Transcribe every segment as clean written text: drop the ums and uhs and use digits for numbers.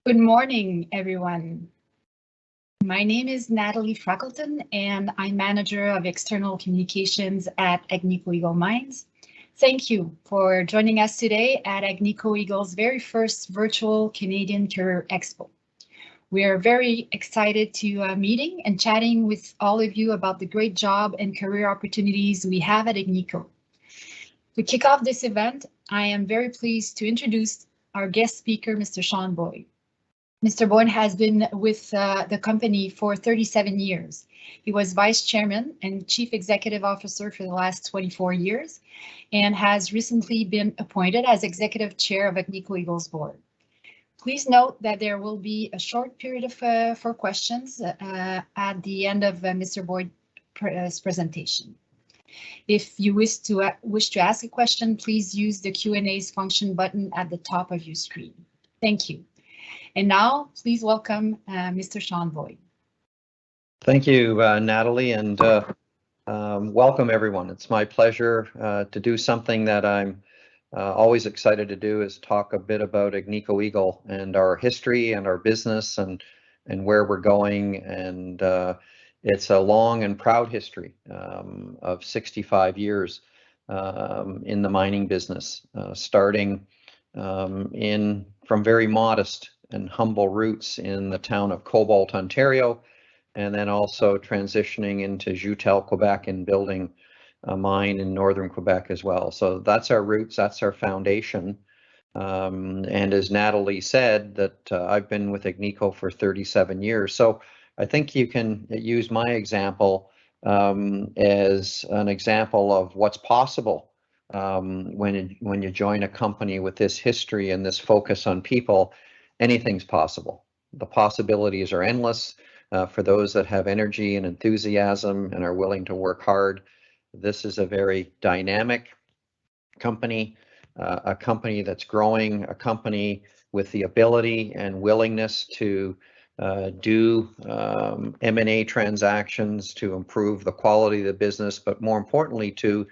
Good morning, everyone. My name is Natalie Freckleton, and I'm Manager of External Communications at Igneco Eagle Mines. Thank you for joining us today at Igneco Eagle's very first virtual Canadian Career Expo. We are very excited to meeting and chatting with all of you about the great job and career opportunities we have at Igneco. To kick off this event, I am very pleased to introduce our guest speaker, Mr. Sean Boyd. Mr. Boyd has been with the company for 37 years. He was Vice Chairman and Chief Executive Officer for the last 24 years and has recently been appointed as Executive Chair of Igneco Eagle's board. Please note that there will be a short period for questions at the end of Mr. Boyd's presentation. If you wish to ask a question, please use the Q&A's function button at the top of your screen. Thank you. And now, please welcome Mr. Sean Boyd. Thank you, Natalie, and welcome everyone. It's my pleasure to do something that I'm always excited to do, is talk a bit about Igneco Eagle and our history and our business and where we're going. And it's a long and proud history of 65 years in the mining business, starting from very modest and humble roots in the town of Cobalt, Ontario, and then also transitioning into Joutel, Quebec, and building a mine in northern Quebec as well. So that's our roots, that's our foundation. And as Natalie said, that I've been with Igneco for 37 years. So I think you can use my example as an example of what's possible when you join a company with this history and this focus on people. Anything's possible. The possibilities are endless for those that have energy and enthusiasm and are willing to work hard. This is a very dynamic company, a company that's growing, a company with the ability and willingness to do M&A transactions to improve the quality of the business, but more importantly to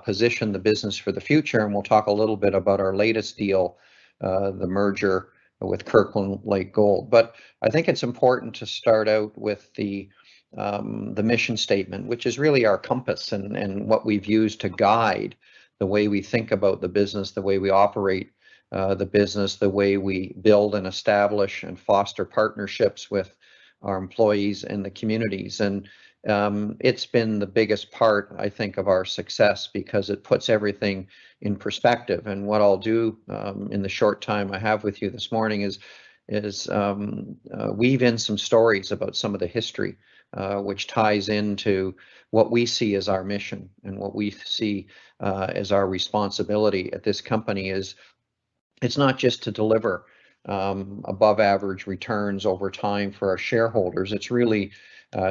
position the business for the future. And we'll talk a little bit about our latest deal, the merger with Kirkland Lake Gold. But I think it's important to start out with the mission statement, which is really our compass and what we've used to guide the way we think about the business, the way we operate the business, the way we build and establish and foster partnerships with our employees and the communities. And it's been the biggest part, I think, of our success because it puts everything in perspective. And what I'll do in the short time I have with you this morning is weave in some stories about some of the history, which ties into what we see as our mission and what we see as our responsibility at this company. Is it's not just to deliver above average returns over time for our shareholders. It's really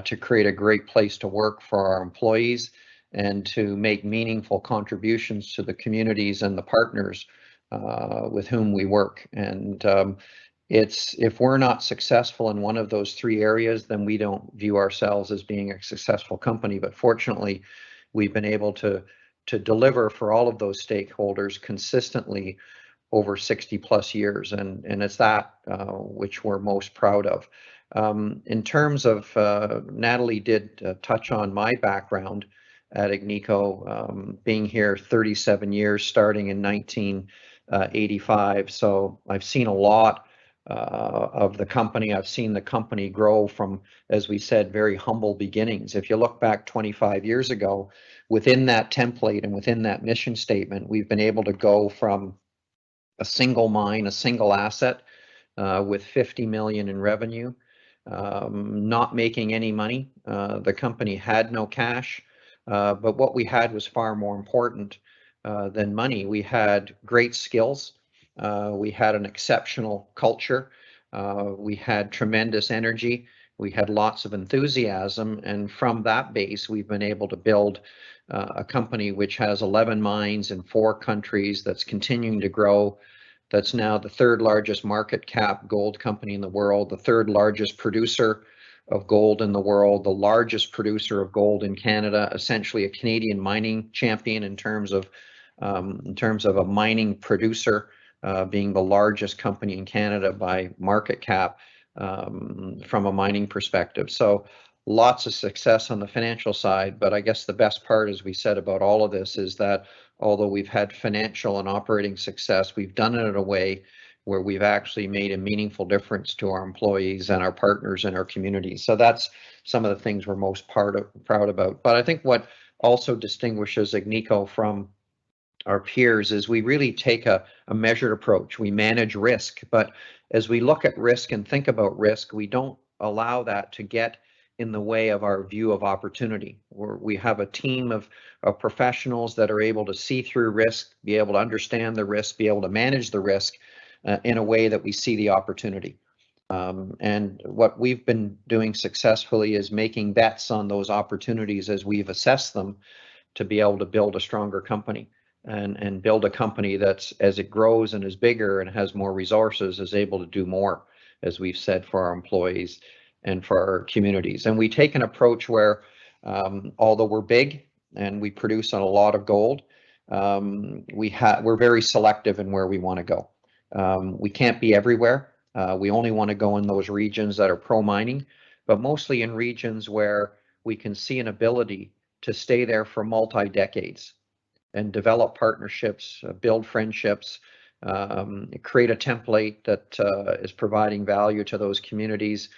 to create a great place to work for our employees and to make meaningful contributions to the communities and the partners with whom we work. And if we're not successful in one of those three areas, then we don't view ourselves as being a successful company. But fortunately, we've been able to deliver for all of those stakeholders consistently over 60 plus years, and it's that which we're most proud of. In terms of, Natalie did touch on my background at Igneco, being here 37 years, starting in 1985. So I've seen a lot of the company. I've seen the company grow from, as we said, very humble beginnings. If you look back 25 years ago, within that template and within that mission statement, we've been able to go from a single mine, a single asset with 50 million in revenue, not making any money. The company had no cash, but what we had was far more important than money. We had great skills. We had an exceptional culture. We had tremendous energy. We had lots of enthusiasm. And from that base, we've been able to build a company which has 11 mines in 4 countries, that's continuing to grow. That's now the 3rd largest market cap gold company in the world, the 3rd largest producer of gold in the world, the largest producer of gold in Canada, essentially a Canadian mining champion in terms of a mining producer, being the largest company in Canada by market cap from a mining perspective. So lots of success on the financial side, but I guess the best part, as we said about all of this, is that although we've had financial and operating success, we've done it in a way where we've actually made a meaningful difference to our employees and our partners and our communities. So that's some of the things we're most proud about. But I think what also distinguishes Igneco from our peers is we really take a measured approach. We manage risk, but as we look at risk and think about risk, we don't allow that to get in the way of our view of opportunity. We have a team of professionals that are able to see through risk, be able to understand the risk, be able to manage the risk in a way that we see the opportunity. And what we've been doing successfully is making bets on those opportunities as we've assessed them to be able to build a stronger company and build a company that's, as it grows and is bigger and has more resources, is able to do more, as we've said, for our employees and for our communities. And we take an approach where, although we're big and we produce a lot of gold, we're very selective in where we want to go. We can't be everywhere. We only want to go in those regions that are pro-mining, but mostly in regions where we can see an ability to stay there for multi-decades and develop partnerships, build friendships, create a template that is providing value to those communities,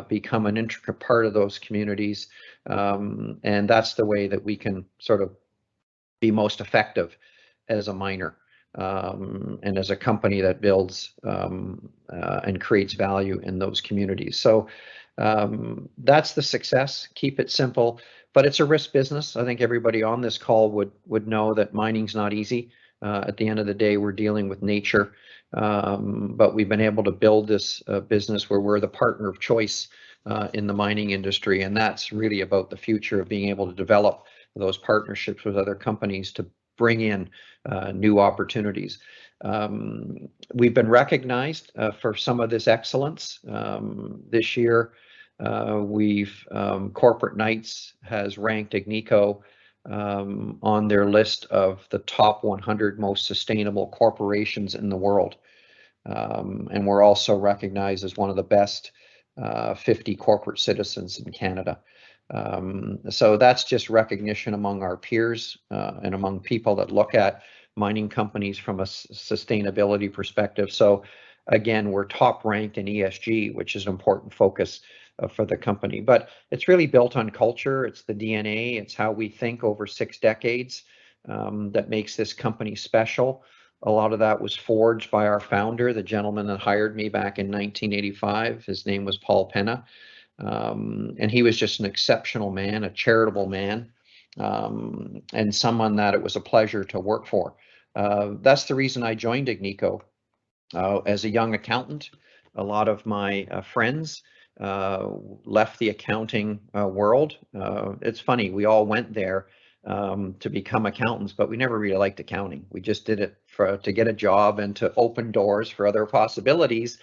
become an intricate part of those communities. And that's the way that we can sort of be most effective as a miner and as a company that builds and creates value in those communities. So that's the success. Keep it simple, but it's a risk business. I think everybody on this call would know that mining's not easy. At the end of the day, we're dealing with nature, but we've been able to build this business where we're the partner of choice in the mining industry, and that's really about the future of being able to develop those partnerships with other companies to bring in new opportunities. We've been recognized for some of this excellence. This year, Corporate Knights has ranked Igneco on their list of the top 100 most sustainable corporations in the world. And we're also recognized as one of the best 50 corporate citizens in Canada. So that's just recognition among our peers and among people that look at mining companies from a sustainability perspective. So again, we're top ranked in ESG, which is an important focus for the company. But it's really built on culture. It's the DNA. It's how we think over 6 decades that makes this company special. A lot of that was forged by our founder, the gentleman that hired me back in 1985. His name was Paul Penna. And he was just an exceptional man, a charitable man, and someone that it was a pleasure to work for. That's the reason I joined Igneco. As a young accountant, a lot of my friends left the accounting world. It's funny, we all went there to become accountants, but we never really liked accounting. We just did it to get a job and to open doors for other possibilities,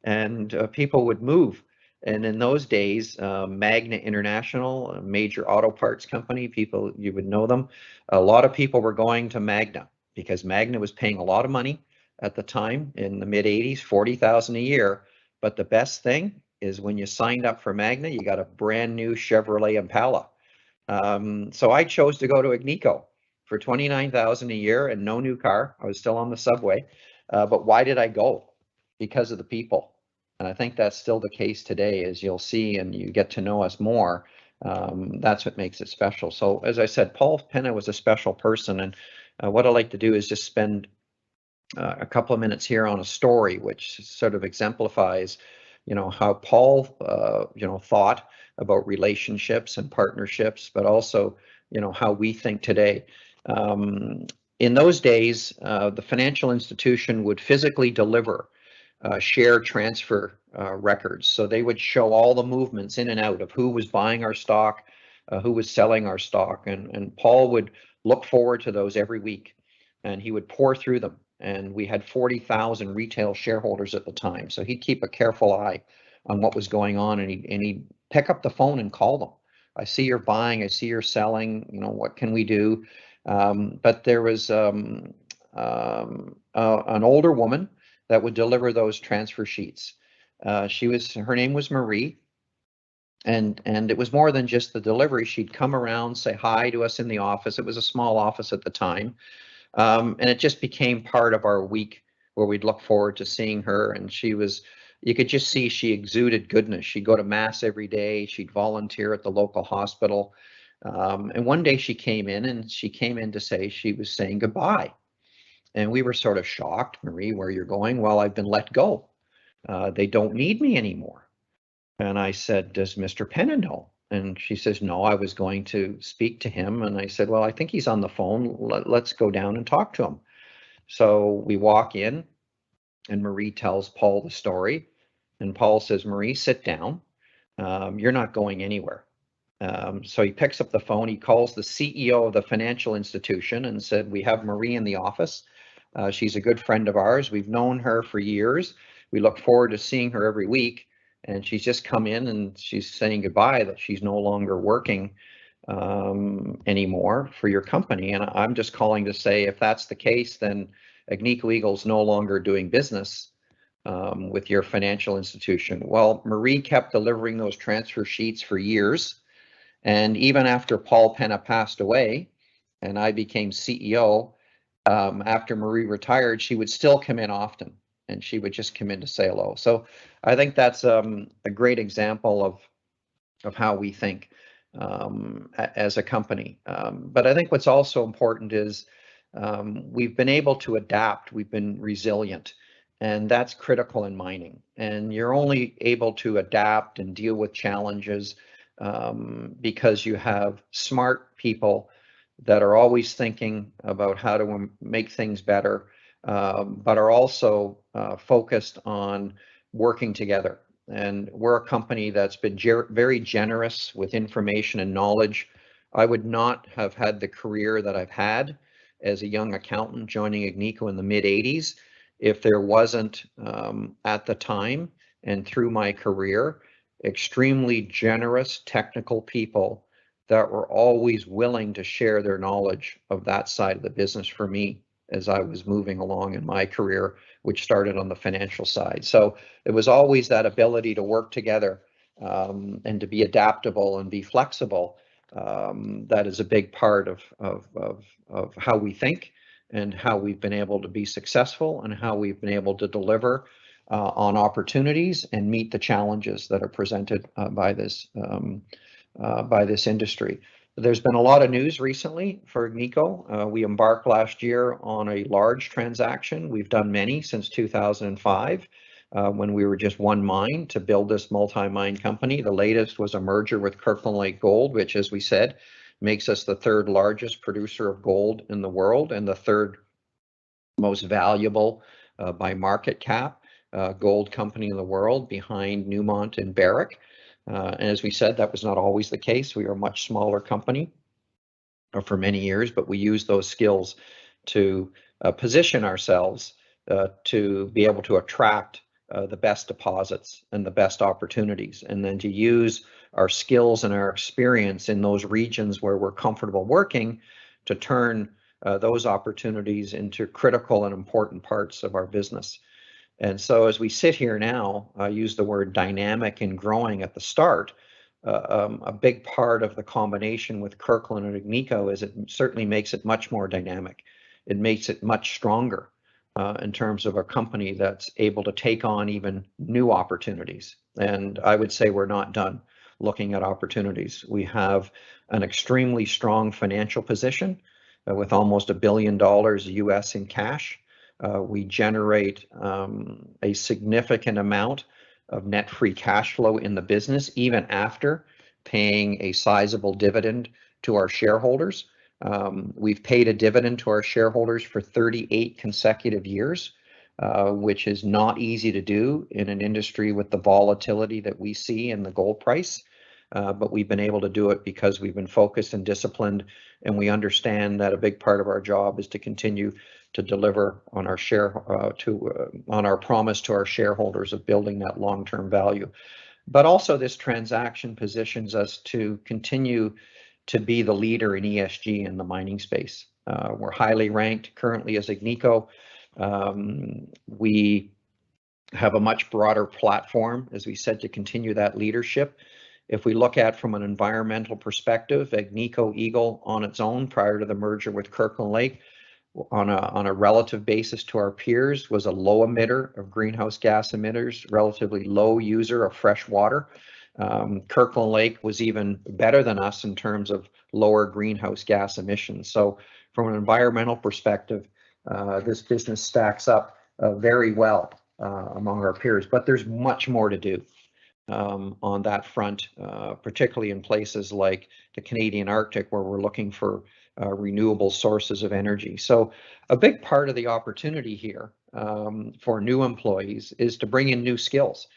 and people would move. And in those days, Magna International, a major auto parts company, people, you would know them, a lot of people were going to Magna because Magna was paying a lot of money at the time in the mid 80s, 40,000 a year. But the best thing is when you signed up for Magna, you got a brand new Chevrolet Impala. So I chose to go to Igneco for 29,000 a year and no new car. I was still on the subway. But why did I go? Because of the people. And I think that's still the case today, as you'll see and you get to know us more. That's what makes it special. So as I said, Paul Penna was a special person. And what I like to do is just spend a couple of minutes here on a story which sort of exemplifies, how Paul, thought about relationships and partnerships, but also, how we think today. In those days, the financial institution would physically deliver share transfer records. So they would show all the movements in and out of who was buying our stock, who was selling our stock. And Paul would look forward to those every week and he would pour through them. And we had 40,000 retail shareholders at the time. So he'd keep a careful eye on what was going on and he'd pick up the phone and call them. I see you're buying, I see you're selling, what can we do? But there was an older woman that would deliver those transfer sheets. Her name was Marie, and it was more than just the delivery. She'd come around, say hi to us in the office. It was a small office at the time, and it just became part of our week where we'd look forward to seeing her. And you could just see she exuded goodness. She'd go to mass every day. She'd volunteer at the local hospital. And one day she came in to say she was saying goodbye. And we were sort of shocked. Marie, where you're going? Well, I've been let go. They don't need me anymore. And I said, does Mr. Penna know? And she says, no, I was going to speak to him. And I said, well, I think he's on the phone. Let's go down and talk to him. So we walk in and Marie tells Paul the story. And Paul says, Marie, sit down. You're not going anywhere. So he picks up the phone. He calls the CEO of the financial institution and said, we have Marie in the office. She's a good friend of ours. We've known her for years. We look forward to seeing her every week. And she's just come in and she's saying goodbye, that she's no longer working anymore for your company. And I'm just calling to say, if that's the case, then Igneco Eagle's no longer doing business with your financial institution? Well, Marie kept delivering those transfer sheets for years. And even after Paul Penna passed away and I became CEO, after Marie retired, she would still come in often, and she would just come in to say hello. So I think that's a great example of how we think as a company. But I think what's also important is we've been able to adapt, we've been resilient, and that's critical in mining. And you're only able to adapt and deal with challenges because you have smart people that are always thinking about how to make things better, but are also focused on working together. And we're a company that's been very generous with information and knowledge. I would not have had the career that I've had as a young accountant joining Igneco in the mid-80s if there wasn't at the time and through my career extremely generous technical people that were always willing to share their knowledge of that side of the business for me as I was moving along in my career, which started on the financial side. So it was always that ability to work together and to be adaptable and be flexible. That is a big part of how we think and how we've been able to be successful and how we've been able to deliver on opportunities and meet the challenges that are presented by this industry. There's been a lot of news recently for Igneco. We embarked last year on a large transaction. We've done many since 2005 when we were just one mine to build this multi-mine company. The latest was a merger with Kirkland Lake Gold, which, as we said, makes us the third largest producer of gold in the world and the third most valuable by market cap gold company in the world, behind Newmont and Barrick. And as we said, that was not always the case. We were a much smaller company for many years, but we used those skills to position ourselves to be able to attract the best deposits and the best opportunities, and then to use our skills and our experience in those regions where we're comfortable working to turn those opportunities into critical and important parts of our business. And so as we sit here now, I use the word dynamic and growing at the start. A big part of the combination with Kirkland and Igneco is it certainly makes it much more dynamic. It makes it much stronger in terms of a company that's able to take on even new opportunities. And I would say we're not done looking at opportunities. We have an extremely strong financial position with almost $1 billion US in cash. We generate a significant amount of net free cash flow in the business, even after paying a sizable dividend to our shareholders. We've paid a dividend to our shareholders for 38 consecutive years, which is not easy to do in an industry with the volatility that we see in the gold price. But we've been able to do it because we've been focused and disciplined, and we understand that a big part of our job is to continue to deliver on our on our promise to our shareholders of building that long-term value. But also this transaction positions us to continue to be the leader in ESG in the mining space. We're highly ranked currently as Igneco. We have a much broader platform, as we said, to continue that leadership. If we look at from an environmental perspective, Igneco Eagle on its own prior to the merger with Kirkland Lake, on a relative basis to our peers, was a low emitter of greenhouse gas emitters, relatively low user of fresh water. Kirkland Lake was even better than us in terms of lower greenhouse gas emissions. So from an environmental perspective, this business stacks up very well among our peers, but there's much more to do on that front, particularly in places like the Canadian Arctic, where we're looking for renewable sources of energy. So a big part of the opportunity here for new employees is to bring in new skills.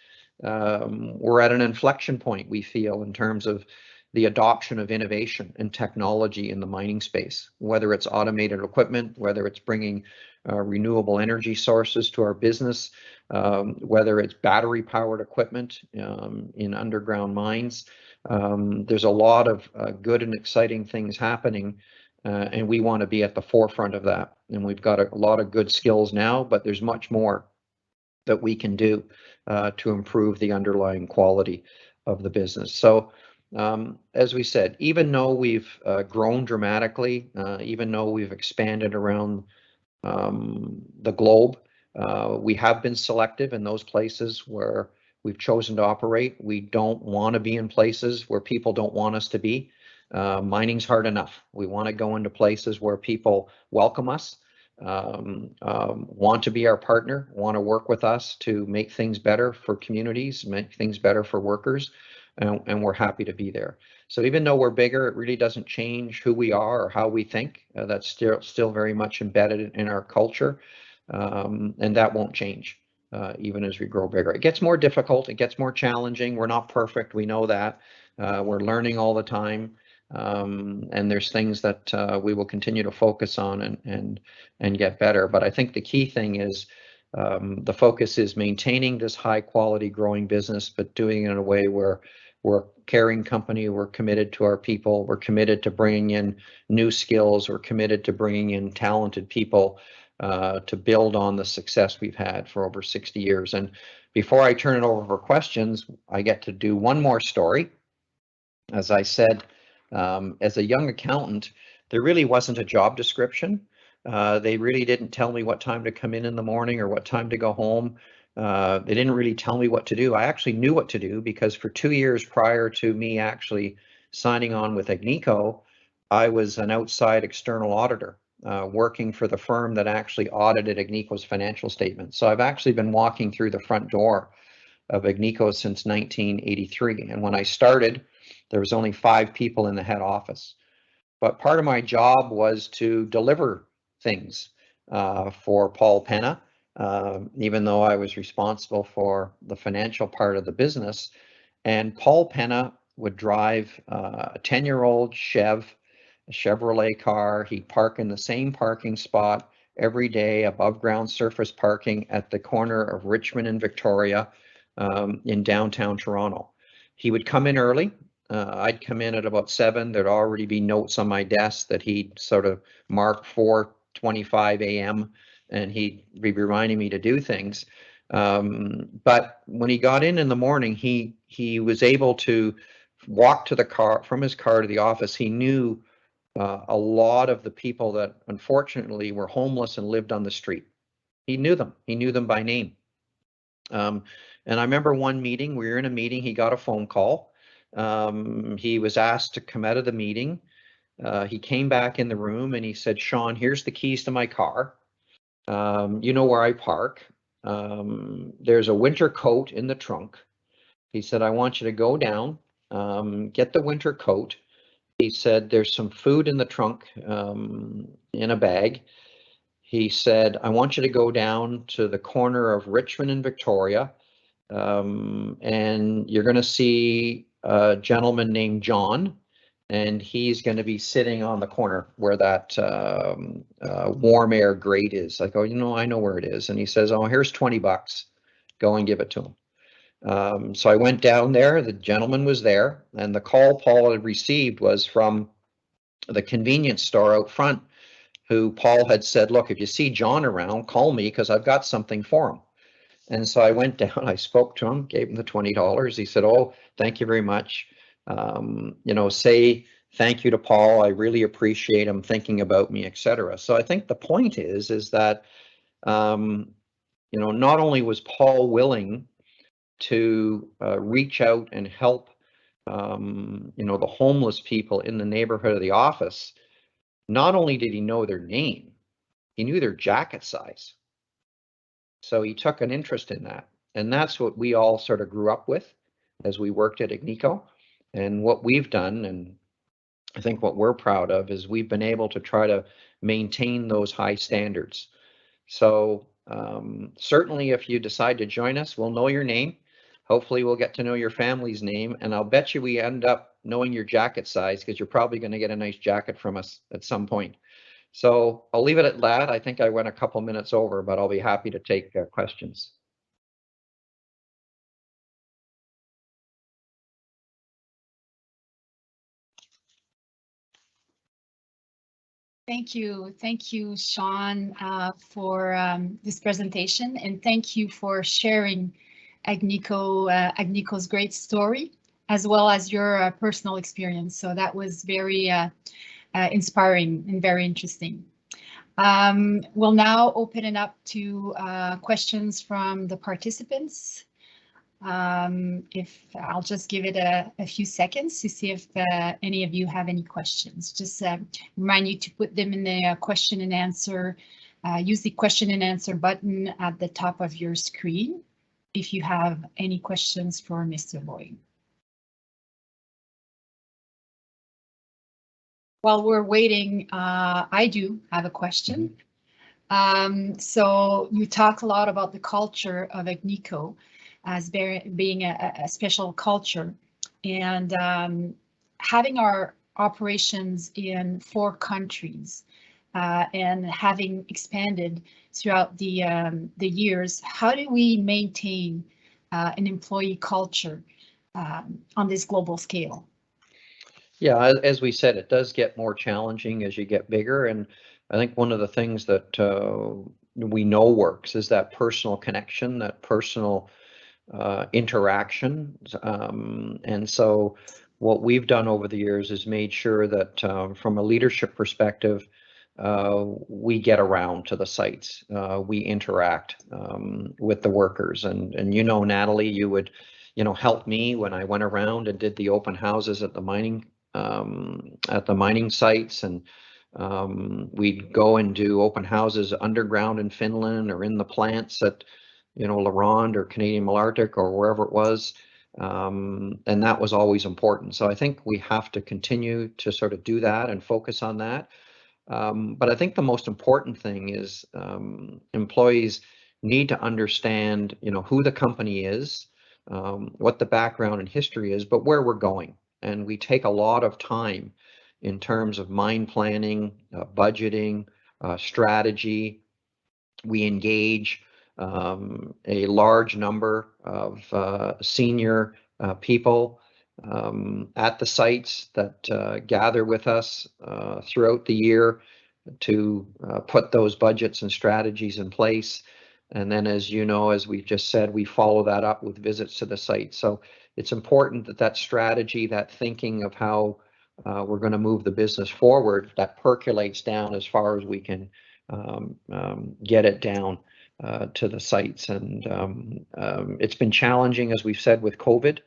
We're at an inflection point, we feel, in terms of the adoption of innovation and technology in the mining space, whether it's automated equipment, whether it's bringing renewable energy sources to our business, whether it's battery powered equipment in underground mines. There's a lot of good and exciting things happening, and we want to be at the forefront of that. And we've got a lot of good skills now, but there's much more that we can do to improve the underlying quality of the business. So as we said, even though we've grown dramatically, even though we've expanded around the globe, we have been selective in those places where we've chosen to operate. We don't want to be in places where people don't want us to be. Mining's hard enough. We want to go into places where people welcome us, want to be our partner, want to work with us to make things better for communities, make things better for workers, and we're happy to be there. So even though we're bigger, it really doesn't change who we are or how we think. That's still very much embedded in our culture, and that won't change even as we grow bigger. It gets more difficult, it gets more challenging. We're not perfect, we know that. We're learning all the time. And there's things that we will continue to focus on and get better. But I think the key thing is the focus is maintaining this high quality growing business, but doing it in a way where we're a caring company, we're committed to our people, we're committed to bringing in new skills, we're committed to bringing in talented people to build on the success we've had for over 60 years. And before I turn it over for questions, I get to do one more story. As I said, as a young accountant, there really wasn't a job description. They really didn't tell me what time to come in the morning or what time to go home. They didn't really tell me what to do. I actually knew what to do because for 2 years prior to me actually signing on with Igneco, I was an outside external auditor working for the firm that actually audited Igneco's financial statements. So I've actually been walking through the front door of Igneco since 1983. And when I started, there was only 5 people in the head office. But part of my job was to deliver things for Paul Penna, even though I was responsible for the financial part of the business. And Paul Penna would drive a 10-year-old Chevrolet car. He'd park in the same parking spot every day, above ground surface parking at the corner of Richmond and Victoria in downtown Toronto. He would come in early. I'd come in at about 7. There'd already be notes on my desk that he'd sort of mark 4:25 a.m. and he'd be reminding me to do things. But when he got in the morning, he was able to walk to the car, from his car to the office. He knew a lot of the people that unfortunately were homeless and lived on the street. He knew them. He knew them by name. And I remember one meeting, we were in a meeting, he got a phone call. He was asked to come out of the meeting. He came back in the room and he said, "Sean, here's the keys to my car. You know where I park. There's a winter coat in the trunk." He said, "I want you to go down, get the winter coat." He said, "There's some food in the trunk in a bag." He said, "I want you to go down to the corner of Richmond and Victoria, and you're going to see a gentleman named John, and he's going to be sitting on the corner where that warm air grate is." I go, I know where it is." And he says, "Oh, here's $20. Go and give it to him." So I went down there, the gentleman was there, and the call Paul had received was from the convenience store out front, who Paul had said, "Look, if you see John around, call me because I've got something for him." And so I went down, I spoke to him, gave him the $20. He said, "Oh, thank you very much. Say thank you to Paul. I really appreciate him thinking about me," etc. So I think the point is that, not only was Paul willing to reach out and help, the homeless people in the neighborhood of the office, not only did he know their name, he knew their jacket size. So he took an interest in that. And that's what we all sort of grew up with as we worked at Igneco. And what we've done, and I think what we're proud of, is we've been able to try to maintain those high standards. So certainly if you decide to join us, we'll know your name. Hopefully we'll get to know your family's name, and I'll bet you we end up knowing your jacket size because you're probably going to get a nice jacket from us at some point. So I'll leave it at that. I think I went a couple minutes over, but I'll be happy to take questions. Thank you, Sean, for this presentation, and thank you for sharing Agneco's great story, as well as your personal experience. So that was very inspiring and very interesting. We'll now open it up to questions from the participants. If I'll just give it a few seconds to see if any of you have any questions. Just remind you to put them in the question and answer. Use the question and answer button at the top of your screen if you have any questions for Mr. Boyd. While we're waiting, I do have a question. So you talk a lot about the culture of Igneco as being a special culture, and having our operations in 4 countries and having expanded throughout the years. How do we maintain an employee culture on this global scale? Yeah, as we said, it does get more challenging as you get bigger. And I think one of the things that we know works is that personal connection, that personal interaction. And so what we've done over the years is made sure that from a leadership perspective, we get around to the sites, we interact with the workers. And you know, Natalie, you would help me when I went around and did the open houses at the mining sites, and we'd go and do open houses underground in Finland or in the plants at LaRonde or Canadian Malartic or wherever it was, and that was always important. So I think we have to continue to sort of do that and focus on that. But I think the most important thing is employees need to understand who the company is, what the background and history is, but where we're going. And we take a lot of time in terms of mine planning, budgeting, strategy. We engage a large number of senior people at the sites that gather with us throughout the year to put those budgets and strategies in place. And then, as you know, as we just said, we follow that up with visits to the site. So it's important that that strategy, that thinking of how we're going to move the business forward, that percolates down as far as we can get it down to the sites. And it's been challenging, as we've said, with COVID.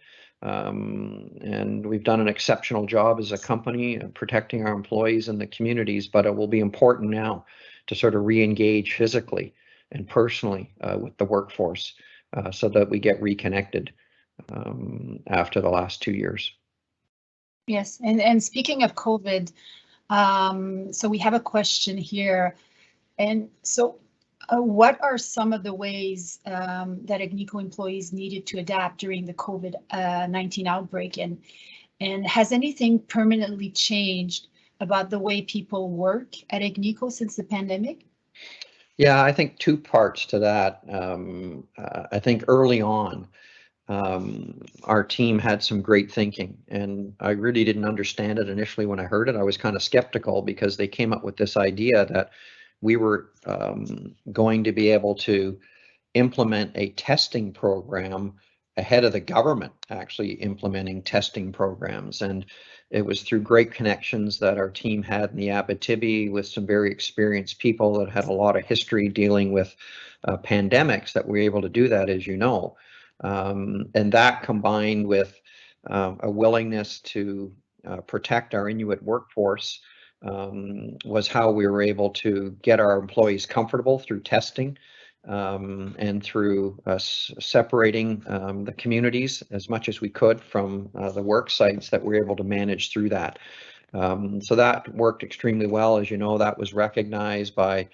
And we've done an exceptional job as a company protecting our employees and the communities, but it will be important now to sort of re-engage physically and personally with the workforce so that we get reconnected after the last 2 years. Yes, and speaking of COVID, so we have a question here. And so what are some of the ways that Igneco employees needed to adapt during the COVID-19 outbreak? And has anything permanently changed about the way people work at Igneco since the pandemic? Yeah, I think 2 parts to that. I think early on, our team had some great thinking, and I really didn't understand it initially when I heard it. I was kind of skeptical because they came up with this idea that we were going to be able to implement a testing program ahead of the government actually implementing testing programs. And it was through great connections that our team had in the Abitibi with some very experienced people that had a lot of history dealing with pandemics that we were able to do that, as you know. And that combined with a willingness to protect our Inuit workforce was how we were able to get our employees comfortable through testing and through separating the communities as much as we could from the work sites, that we were able to manage through that. So that worked extremely well. As you know, that was recognized by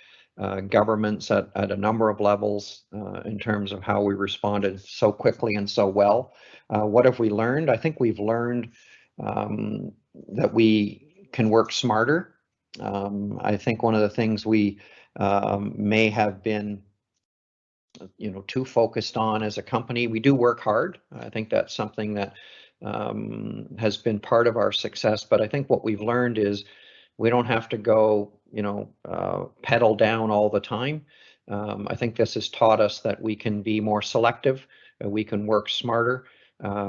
governments at a number of levels in terms of how we responded so quickly and so well. What have we learned? I think we've learned that we can work smarter. I think one of the things we may have been too focused on as a company. We do work hard. I think that's something that has been part of our success. But I think what we've learned is We don't have to go, pedal down all the time. I think this has taught us that we can be more selective, we can work smarter,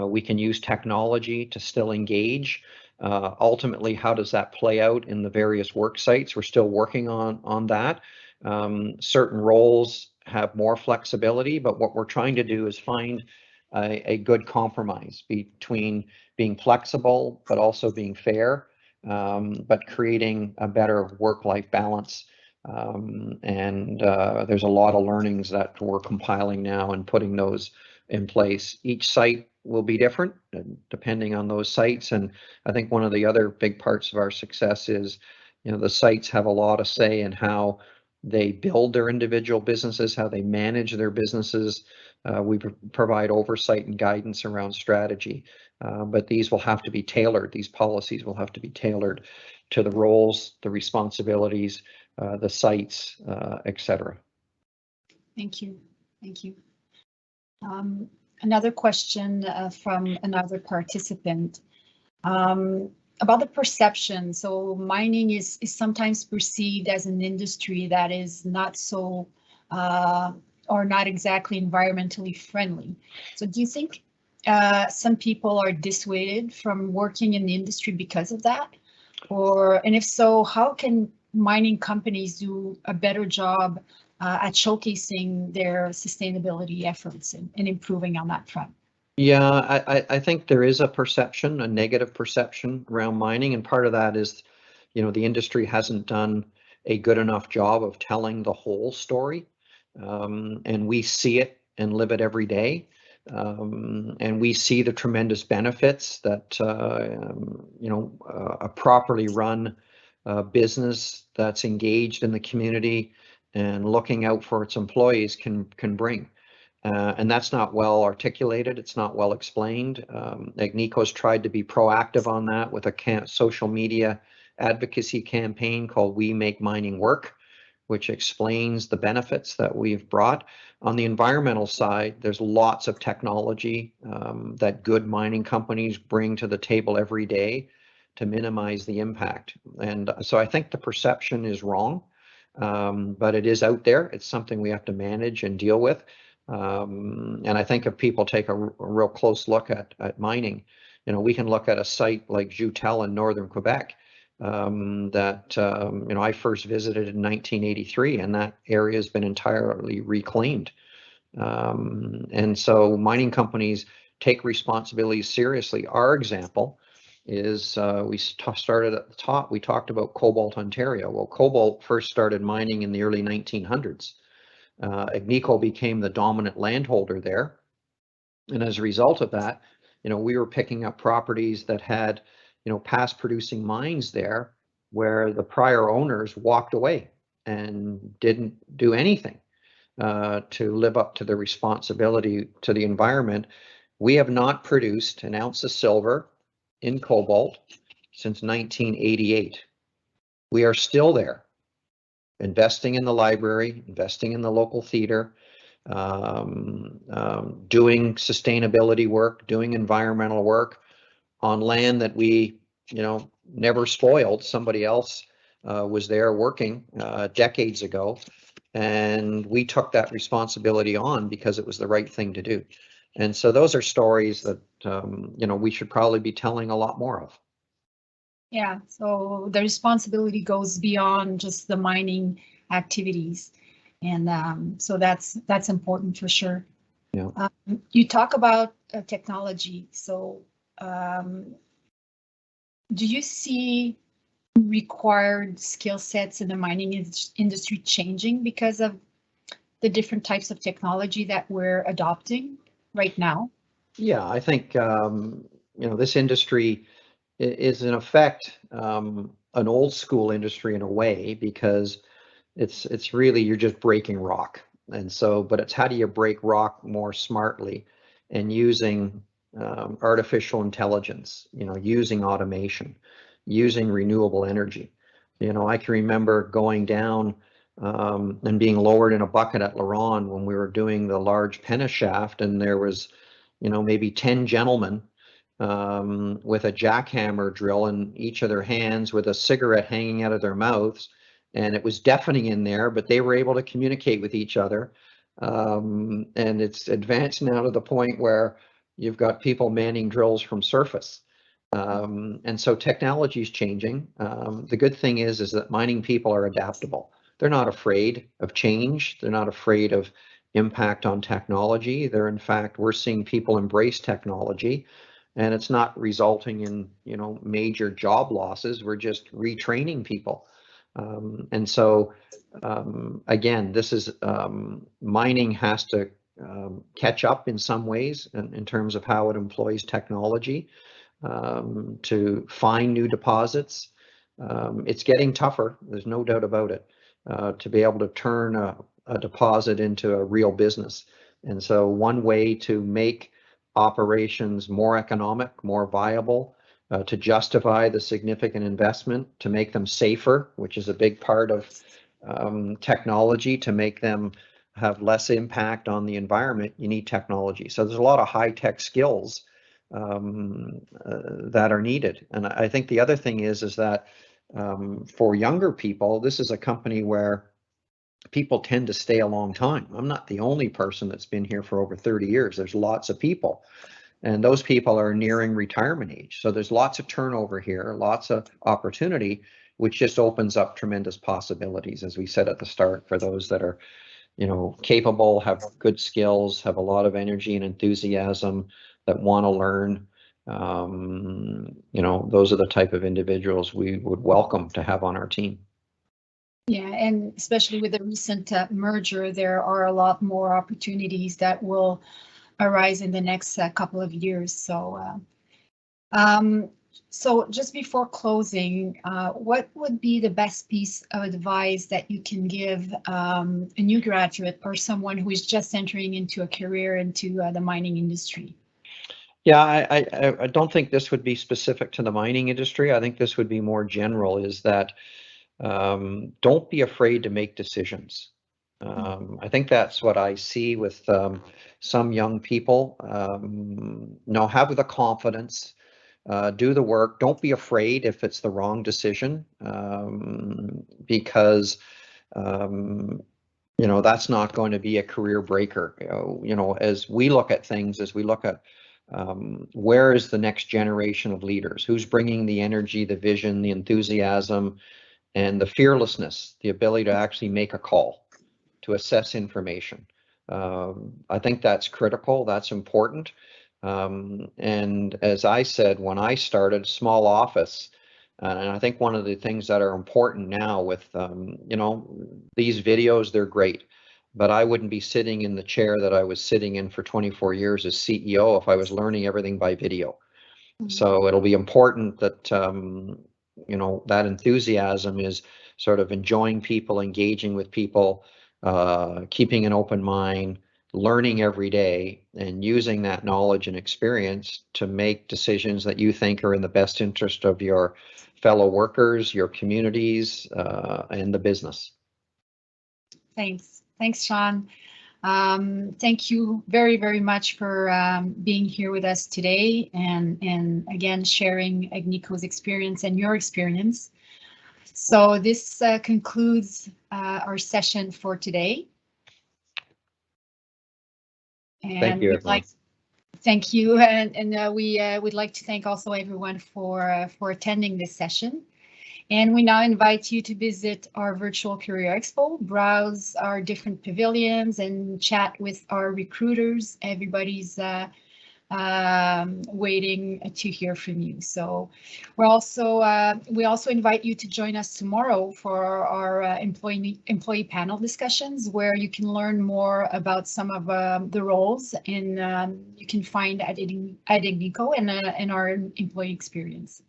we can use technology to still engage. Ultimately, how does that play out in the various work sites? We're still working on that. Certain roles have more flexibility, but what we're trying to do is find a good compromise between being flexible, but also being fair, but creating a better work-life balance. And there's a lot of learnings that we're compiling now and putting those in place. Each site will be different depending on those sites. And I think one of the other big parts of our success is, the sites have a lot of say in how they build their individual businesses, how they manage their businesses. We provide oversight and guidance around strategy, but these will have to be tailored. These policies will have to be tailored to the roles, the responsibilities, the sites, etc. Thank you. Thank you. Another question from another participant about the perception. So mining is sometimes perceived as an industry that is not so or not exactly environmentally friendly. So do you think some people are dissuaded from working in the industry because of that? And if so, how can mining companies do a better job at showcasing their sustainability efforts and improving on that front? Yeah, I think there is a perception, a negative perception around mining, and part of that is, the industry hasn't done a good enough job of telling the whole story, and we see it and live it every day, and we see the tremendous benefits that a properly run business that's engaged in the community and looking out for its employees can bring. And that's not well articulated. It's not well explained. Igneco's tried to be proactive on that with a social media advocacy campaign called We Make Mining Work, which explains the benefits that we've brought. On the environmental side, there's lots of technology that good mining companies bring to the table every day to minimize the impact. And so I think the perception is wrong, but it is out there. It's something we have to manage and deal with. And I think if people take a real close look at mining, we can look at a site like Joutel in northern Quebec that I first visited in 1983, and that area has been entirely reclaimed. And so mining companies take responsibilities seriously. Our example is we started at the top. We talked about Cobalt, Ontario. Well, Cobalt first started mining in the early 1900s. Igneco became the dominant landholder there. And as a result of that, we were picking up properties that had, past producing mines there where the prior owners walked away and didn't do anything to live up to their responsibility to the environment. We have not produced an ounce of silver in cobalt since 1988. We are still there, investing in the library, investing in the local theater, doing sustainability work, doing environmental work on land that we, never spoiled. Somebody else was there working decades ago, and we took that responsibility on because it was the right thing to do. And so those are stories that, we should probably be telling a lot more of. Yeah, so the responsibility goes beyond just the mining activities. And so that's important for sure. Yeah. You talk about technology. So do you see required skill sets in the mining industry changing because of the different types of technology that we're adopting right now? Yeah, I think, this industry is in effect an old school industry in a way, because it's really, you're just breaking rock. And so, but it's how do you break rock more smartly and using artificial intelligence, using automation, using renewable energy. I can remember going down and being lowered in a bucket at LaRonde when we were doing the large Penna shaft, and there was, maybe 10 gentlemen with a jackhammer drill in each of their hands with a cigarette hanging out of their mouths. And it was deafening in there, but they were able to communicate with each other. And it's advanced now to the point where you've got people manning drills from surface. And so technology is changing. The good thing is that mining people are adaptable. They're not afraid of change. They're not afraid of impact on technology. They're, in fact, we're seeing people embrace technology, and it's not resulting in, major job losses. We're just retraining people. And so, again, this is mining has to catch up in some ways in terms of how it employs technology to find new deposits. It's getting tougher, there's no doubt about it, to be able to turn a deposit into a real business. And so one way to make operations more economic, more viable, to justify the significant investment, to make them safer, which is a big part of technology, to make them have less impact on the environment, you need technology. So there's a lot of high-tech skills that are needed. And I think the other thing is that for younger people, this is a company where people tend to stay a long time. I'm not the only person that's been here for over 30 years. There's lots of people, and those people are nearing retirement age. So there's lots of turnover here, lots of opportunity, which just opens up tremendous possibilities, as we said at the start, for those that are, capable, have good skills, have a lot of energy and enthusiasm, that want to learn. Those are the type of individuals we would welcome to have on our team. Yeah, and especially with the recent merger, there are a lot more opportunities that will arise in the next couple of years. So, so just before closing, what would be the best piece of advice that you can give a new graduate or someone who is just entering into a career into the mining industry? Yeah, I don't think this would be specific to the mining industry. I think this would be more general, is that don't be afraid to make decisions. I think that's what I see with some young people. Have the confidence, do the work. Don't be afraid if it's the wrong decision, because that's not going to be a career breaker. As we look at things, as we look at where is the next generation of leaders, who's bringing the energy, the vision, the enthusiasm, and the fearlessness, the ability to actually make a call, to assess information. I think that's critical, that's important. And as I said, when I started, small office, and I think one of the things that are important now with, these videos, they're great, but I wouldn't be sitting in the chair that I was sitting in for 24 years as CEO if I was learning everything by video. So it'll be important that, that enthusiasm is sort of enjoying people, engaging with people, keeping an open mind, learning every day, and using that knowledge and experience to make decisions that you think are in the best interest of your fellow workers, your communities, and the business. Thanks, Sean. Thank you very, very much for being here with us today and again sharing Igneco's experience and your experience. So this concludes our session for today. And thank you, everyone. Thank you, and we would like to thank also everyone for attending this session. And we now invite you to visit our virtual Career Expo, browse our different pavilions, and chat with our recruiters. Everybody's waiting to hear from you. So we also invite you to join us tomorrow for our employee panel discussions, where you can learn more about some of the roles you can find at Igneco and our employee experience.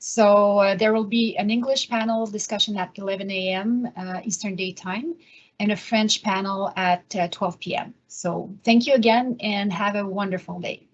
So there will be an English panel discussion at 11 a.m. Eastern Daytime and a French panel at 12 p.m. So thank you again and have a wonderful day.